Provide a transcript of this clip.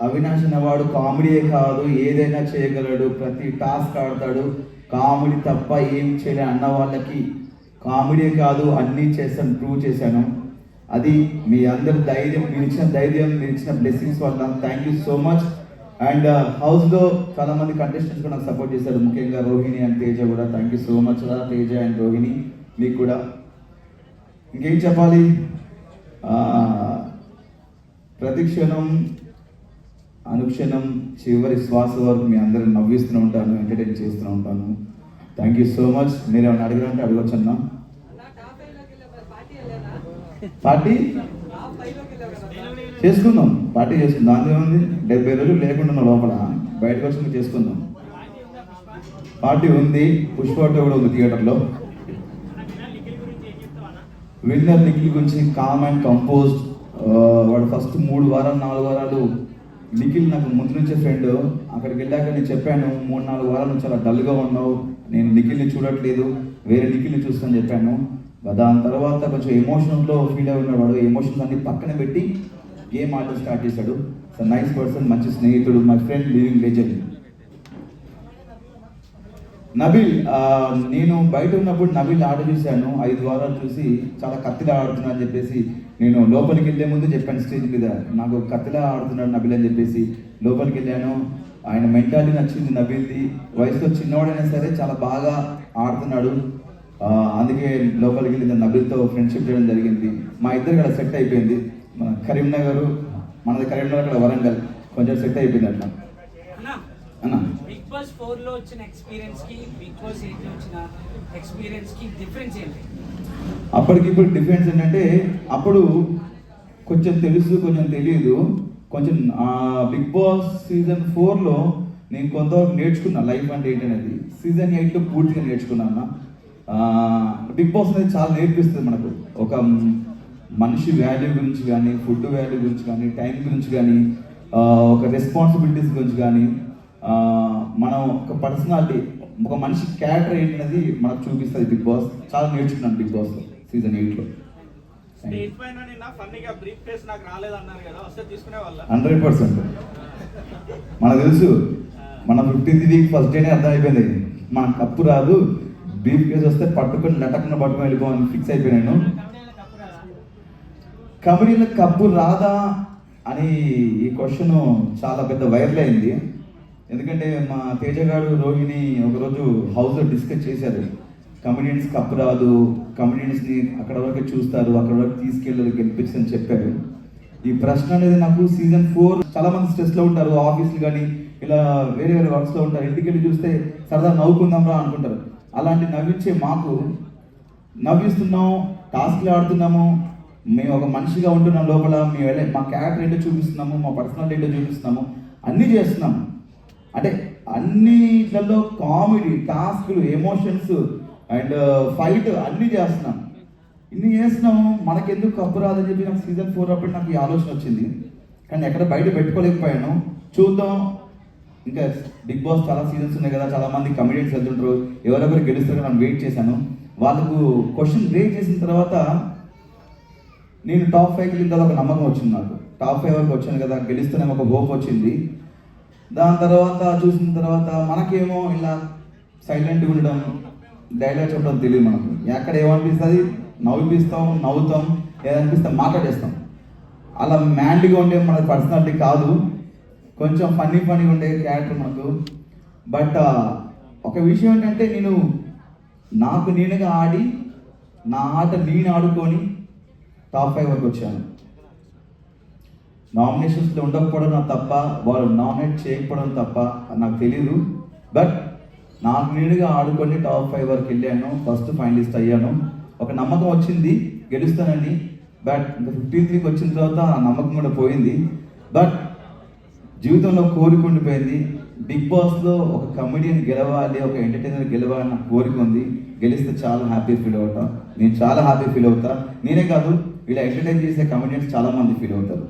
అవినాష్ అనేవాడు కామెడీయే కాదు, ఏదైనా చేయగలడు, ప్రతి టాస్క్ ఆడతాడు, కామెడీ తప్ప ఏం చేయలే అన్న వాళ్ళకి కామెడీ కాదు అన్నీ చేస్తాను, ప్రూవ్ చేశాను. అది మీ అందరి ధైర్యం, మీరు ఇచ్చిన ధైర్యం, మీరు ఇచ్చిన బ్లెస్సింగ్స్ వల్ల thank you so much. And హౌస్లో చాలా మంది కంటెస్టెంట్స్ కూడా నాకు సపోర్ట్ చేశారు, ముఖ్యంగా రోహిణి అండ్ తేజ కూడా. థ్యాంక్ యూ సో మచ్ రా తేజ అండ్ రోహిణి, మీకు కూడా. ఇంకేం చెప్పాలి, ప్రతిక్షణం అనుక్షణం చివరి శ్వాస వరకు మీ అందరిని నవ్విస్తూ ఉంటాను, ఎంటర్టైన్ చేస్తూ ఉంటాను. Thank you so much. మీరు ఏమైనా అడగాలంటే అడగచ్చు అన్నా. పార్టీ చేసుకుందాం, పార్టీ చేసుకుందాం, దాని ఏముంది, 70 రోజులు లేకుండా లోపల, బయటకు వచ్చి చేసుకుందాం. పార్టీ ఉంది, పుష్ప కూడా ఉంది థియేటర్లో. విన్నర్ నిఖిల్ గురించి కామ్ అండ్ కంపోజ్డ్. వాడు ఫస్ట్ 3 వారాలు 4 వారాలు నిఖిల్ నాకు ముందు నుంచే ఫ్రెండ్. అక్కడికి వెళ్ళాక నేను చెప్పాను, 3-4 వారాల నుంచి చాలా డల్గా ఉన్నావు, నేను నిఖిల్ని చూడట్లేదు, వేరే నిఖిల్ని చూస్తాను చెప్పాను. దాని తర్వాత కొంచెం ఎమోషన్లో ఫీల్ అయి ఉన్నాడు. వాడు ఎమోషన్స్ అన్ని పక్కన పెట్టి గేమ్ ఆడడం స్టార్ట్ చేశాడు. నైస్ పర్సన్, మంచి స్నేహితుడు, my friend, living legend. Nabil, నేను బయట ఉన్నప్పుడు నబిల్ ఆట చూశాను, 5 వారాలు చూసి చాలా కత్తిలా ఆడుతున్నా అని చెప్పేసి నేను లోపలికి వెళ్ళే ముందు చెప్పాను స్టేజ్ మీద, నాకు కత్తిలా ఆడుతున్నాడు నబిల్ అని చెప్పేసి. లోపలికి వెళ్ళాను, ఆయన మెంటాలిటీ నచ్చింది నబిల్ది, వయసులో చిన్నవాడైనా సరే చాలా బాగా ఆడుతున్నాడు. అందుకే లోపలికి వెళ్ళి నబిల్తో ఫ్రెండ్షిప్ చేయడం జరిగింది. మా ఇద్దరు కూడా సెట్ అయిపోయింది. మన కరీంనగర్, మనది కరీంనగర్, అక్కడ వరంగల్, కొంచెం సెట్ అయిపోయింది అట్లా. అన్న బిగ్ బాస్ 4 లో వచ్చిన ఎక్స్పీరియన్స్ కి బిగ్ బాస్ 8 లో వచ్చిన ఎక్స్పీరియన్స్ కి డిఫరెన్స్ ఏంటి? అప్పటికి ఇప్పుడు డిఫరెన్స్ ఏంటంటే, అప్పుడు కొంచెం తెలుసు కొంచెం తెలియదు. కొంచెం బిగ్ బాస్ సీజన్ 4లో నేను కొంతవరకు నేర్చుకున్నా లైఫ్ అంటే ఏంటనేది. సీజన్ 8లో పూర్తిగా నేర్చుకున్నాను. బిగ్ బాస్ అనేది చాలా నేర్పిస్తుంది మనకు, ఒక మనిషి వాల్యూ గురించి కానీ, ఫుడ్ వాల్యూ గురించి కానీ, టైం గురించి కానీ, ఒక రెస్పాన్సిబిలిటీస్ గురించి కానీ, మనం ఒక పర్సనాలిటీ, ఒక మనిషి క్యారెక్టర్ ఏంటనేది మనకు చూపిస్తుంది బిగ్ బాస్. చాలా నేర్చుకున్నాను బిగ్ బాస్లో సీజన్ 8లో. 100% మనకు తెలుసు, మన 15th వీక్ ఫస్ట్ డేనే అర్థం అయిపోయింది, మన కప్పు రాదు, బ్రీఫ్ కేస్ వస్తే పట్టుకొని లటక్కున పట్టుకొని వెళ్ళిపోవాలని ఫిక్స్ అయిపోయాను. కబడ్డీలో కప్పు రాదా అని ఈ క్వశ్చన్ చాలా పెద్ద వైరల్ అయింది. ఎందుకంటే మా తేజగాడు రోహిణి ఒకరోజు హౌస్లో డిస్కస్ చేశారు, కమెడియన్స్ కప్పు రాదు, కమెడియన్స్ని అక్కడ వరకు చూస్తారు, అక్కడ వరకు తీసుకెళ్ళి గెలిపించని చెప్పారు. ఈ ప్రశ్న అనేది నాకు సీజన్ 4 చాలా మంది స్ట్రెస్లో ఉంటారు, ఆఫీస్లు కానీ ఇలా వేరే వేరే వర్క్స్లో ఉంటారు, ఇంటికి వెళ్ళి చూస్తే సరదా నవ్వుకుందాం రా అనుకుంటారు. అలాంటి నవ్వించే మాకు, నవ్విస్తున్నాం, టాస్క్లు ఆడుతున్నాము, మేము ఒక మనిషిగా ఉంటున్నాం లోపల, మేము మా క్యారెక్టర్ ఏంటో చూపిస్తున్నాము, మా పర్సనాలిటీ ఏంటో చూపిస్తున్నాము, అన్నీ చేస్తున్నాము. అంటే అన్నిట్లలో కామెడీ, టాస్క్లు, ఎమోషన్స్ అండ్ ఫైట్ అన్నీ చేస్తున్నాం. ఇన్ని చేస్తున్నాము, మనకెందుకు కప్పు రాదని చెప్పి నాకు సీజన్ 4 అప్పుడు నాకు ఈ ఆలోచన వచ్చింది. కానీ ఎక్కడ బయట పెట్టుకోలేకపోయాను. చూద్దాం, ఇంకా బిగ్ బాస్ చాలా సీజన్స్ ఉన్నాయి కదా, చాలా మంది కమెడియన్స్ వెళ్తుంటారు, ఎవరెవరు గెలుస్తారో నేను వెయిట్ చేశాను. వాళ్ళకు క్వశ్చన్ బ్రేక్ చేసిన తర్వాత నేను టాప్ 5కి వెళ్ళిన తర్వాత ఒక నమ్మకం వచ్చింది నాకు. టాప్ 5 వరకు వచ్చాను కదా, గెలుస్తూనే ఒక హోప్ వచ్చింది. దాని తర్వాత చూసిన తర్వాత మనకేమో ఇలా సైలెంట్గా ఉండడం, డైలాగ్ చెప్పడం తెలియదు మనకు. ఎక్కడ ఏమనిపిస్తుంది నవ్విపిస్తాం, నవ్వుతాం, ఏదనిపిస్తాం మాట్లాడేస్తాం. అలా మ్యాన్లీగా ఉండే మన పర్సనాలిటీ కాదు, కొంచెం ఫన్నీగా ఉండే క్యారెక్టర్ మనకు. బట్ ఒక విషయం ఏంటంటే, నేను నాకు నేనుగా ఆడి, నా ఆట నేను ఆడుకొని టాప్ 5 వరకు వచ్చాను. నామినేషన్స్లో ఉండకపోవడం నాకు తప్ప, వాళ్ళు నామినేట్ చేయకపోవడం తప్ప నాకు తెలీదు. బట్ నాకు నేనుగా ఆడుకొని టాప్ 5 వరకు వెళ్ళాను, ఫస్ట్ ఫైనలిస్ట్ అయ్యాను. ఒక నమ్మకం వచ్చింది గెలుస్తానని. బట్ ఇంకా 15th వీక్ వచ్చిన తర్వాత ఆ నమ్మకం కూడా పోయింది. బట్ జీవితంలో కోరిక ఉండిపోయింది. బిగ్ బాస్లో ఒక కమెడియన్ గెలవాలి, ఒక ఎంటర్టైనర్ గెలవాలి నాకు కోరిక ఉంది. గెలిస్తే చాలా హ్యాపీ ఫీల్ అవుతా, నేను చాలా హ్యాపీ ఫీల్ అవుతా. నేనే కాదు, ఇలా ఎంటర్టైన్ చేసే కమెడియన్స్ చాలా మంది ఫీల్ అవుతారు.